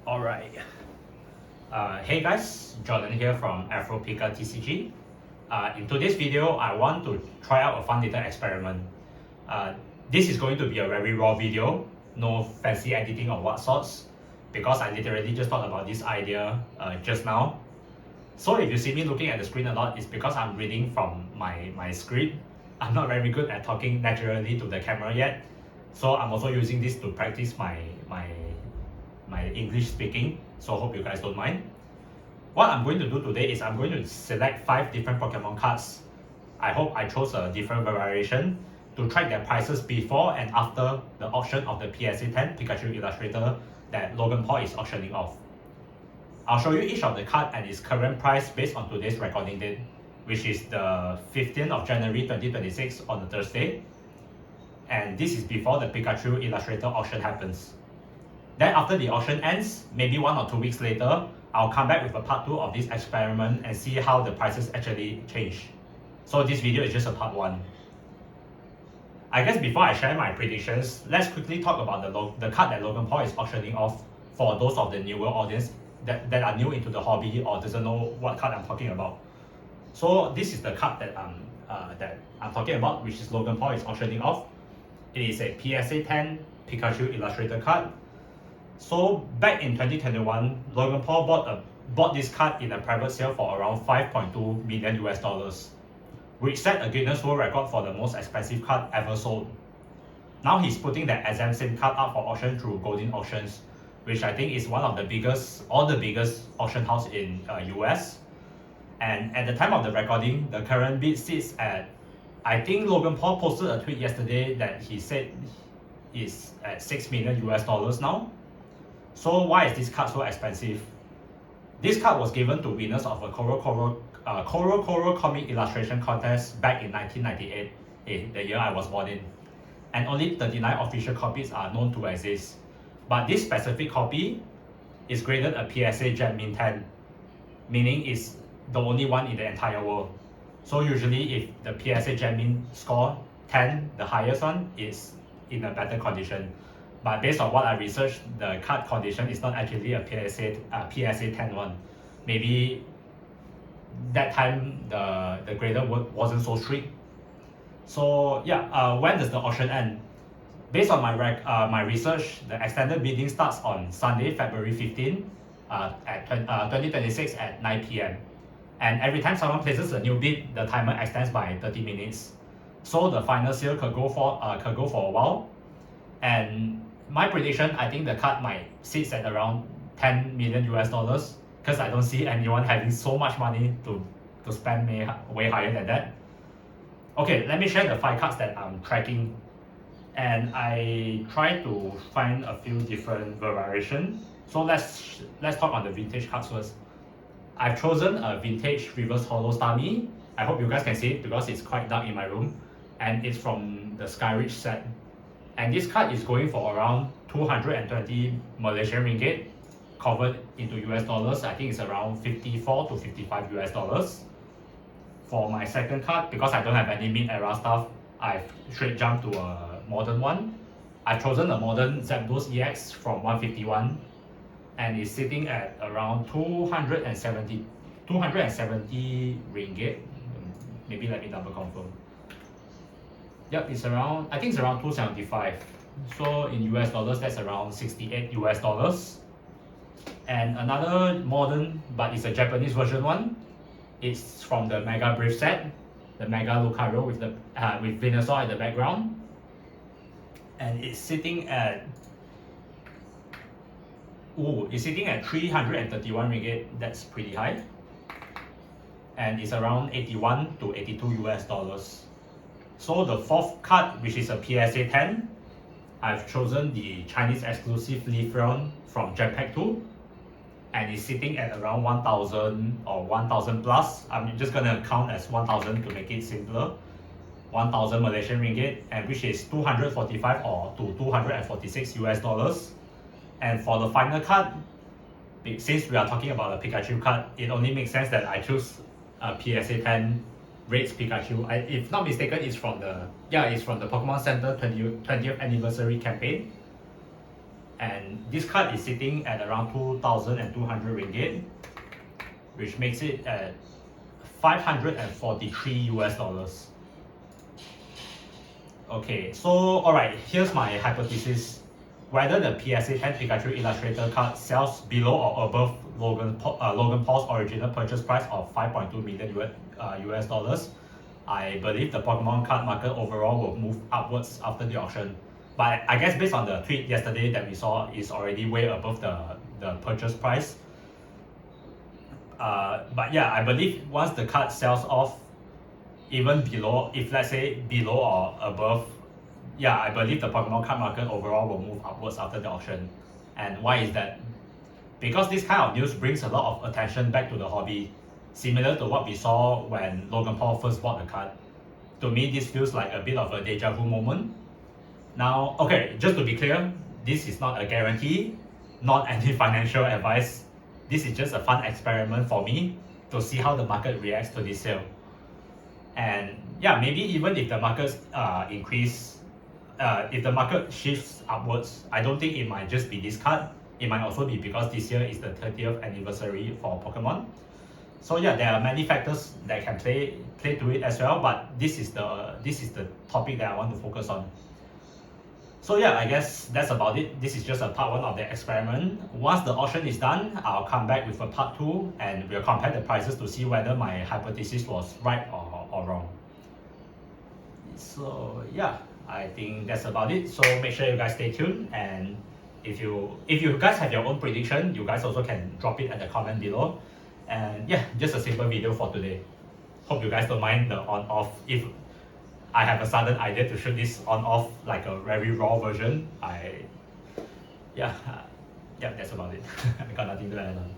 Alright. Hey guys, Jordan here from Afro Pika TCG. In today's video, I want to try out a fun little experiment. This is going to be a very raw video, no fancy editing or what sorts, because I literally just thought about this idea just now. So if you see me looking at the screen a lot, it's because I'm reading from my script. I'm not very good at talking naturally to the camera yet, so I'm also using this to practice my English speaking, so hope you guys don't mind. What I'm going to do today is I'm going to select 5 different Pokemon cards. I hope I chose a different variation to track their prices before and after the auction of the PSA 10 Pikachu Illustrator that Logan Paul is auctioning off. I'll show you each of the card and its current price based on today's recording date, which is the 15th of January 2026 on a Thursday. And this is before the Pikachu Illustrator auction happens. Then after the auction ends, maybe 1 or 2 weeks later, I'll come back with a part 2 of this experiment and see how the prices actually change. So this video is just a part 1. I guess before I share my predictions, let's quickly talk about the card that Logan Paul is auctioning off for those of the newer audience that are new into the hobby or doesn't know what card I'm talking about. So this is the card that I'm talking about, which is Logan Paul is auctioning off. It is a PSA 10 Pikachu Illustrator card. So back in 2021, Logan Paul bought this card in a private sale for around $5.2 million US, which set a Guinness World Record for the most expensive card ever sold. Now he's putting that exact same card up for auction through Golden Auctions, which I think is one of the biggest auction house in US. And at the time of the recording, the current bid sits at, I think Logan Paul posted a tweet yesterday that he said is at $6 million US now. So why is this card so expensive? This card was given to winners of a Koro comic illustration contest back in 1998, the year I was born in. And only 39 official copies are known to exist. But this specific copy is graded a PSA Gen 10, meaning it's the only one in the entire world. So usually if the PSA Gen score 10, the highest one, is in a better condition. But based on what I researched, the card condition is not actually a PSA 10 one. Maybe that time the grader wasn't so strict. So yeah, when does the auction end? Based on my research, the extended bidding starts on Sunday, February 15 at 2026 at 9 p.m. And every time someone places a new bid, the timer extends by 30 minutes. So the final sale could go for a while. And my prediction, I think the card might sit at around $10 million US, because I don't see anyone having so much money to spend way higher than that. Okay, let me share the 5 cards that I'm tracking. And I try to find a few different variations. So let's talk on the vintage cards first. I've chosen a vintage reverse holo Starmie. I hope you guys can see it because it's quite dark in my room. And it's from the Skyreach set. And this card is going for around 220 Malaysian ringgit, convert into US dollars. I think it's around 54 to 55 US dollars. For my second card, because I don't have any mid-era stuff, I've straight jumped to a modern one. I've chosen a modern Zapdos EX from 151, and it's sitting at around 270 ringgit. Maybe let me double confirm. Yep, it's around, I think it's around 275. So in US dollars, that's around 68 US dollars. And another modern, but it's a Japanese version one. It's from the Mega Brave set, the Mega Lucario with Venusaur in the background. And it's sitting at 331 ringgit. That's pretty high. And it's around 81 to 82 US dollars. So the fourth card, which is a PSA 10, I've chosen the Chinese exclusive Leafeon from Jetpack 2, and it's sitting at around 1,000 or 1,000 plus. I'm just gonna count as 1,000 to make it simpler. 1,000 Malaysian ringgit, and which is 245 or to 246 US dollars. And for the final card, since we are talking about a Pikachu card, it only makes sense that I choose a PSA 10 Rates Pikachu. If not mistaken, it's from the Pokemon Center 20th anniversary campaign. And this card is sitting at around 2,200 ringgit, which makes it at 543 US dollars. Okay, so alright, here's my hypothesis. Whether the PSA 10 Pikachu Illustrator card sells below or above Logan Paul's original purchase price of 5.2 million US dollars, I believe the Pokemon card market overall will move upwards after the auction. But I guess based on the tweet yesterday that we saw, is already way above the purchase price. But yeah, I believe once the card sells off, even below, if let's say below or above, yeah, I believe the Pokemon card market overall will move upwards after the auction. And why is that? Because this kind of news brings a lot of attention back to the hobby, similar to what we saw when Logan Paul first bought the card. To me, this feels like a bit of a deja vu moment. Now, okay, just to be clear, this is not a guarantee, not any financial advice. This is just a fun experiment for me to see how the market reacts to this sale. And yeah, maybe even if the markets if the market shifts upwards, I don't think it might just be this card. It might also be because this year is the 30th anniversary for Pokemon. So yeah, there are many factors that can play to it as well, but this is the topic that I want to focus on. So yeah, I guess that's about it. This is just a part 1 of the experiment. Once the auction is done, I'll come back with a part 2 and we'll compare the prices to see whether my hypothesis was right or wrong. So yeah, I think that's about it. So make sure you guys stay tuned, and if you guys have your own prediction, you guys also can drop it at the comment below. And yeah, just a simple video for today. Hope you guys don't mind the on-off. If I have a sudden idea to shoot this on-off like a very raw version, yeah, that's about it. I got nothing to add on.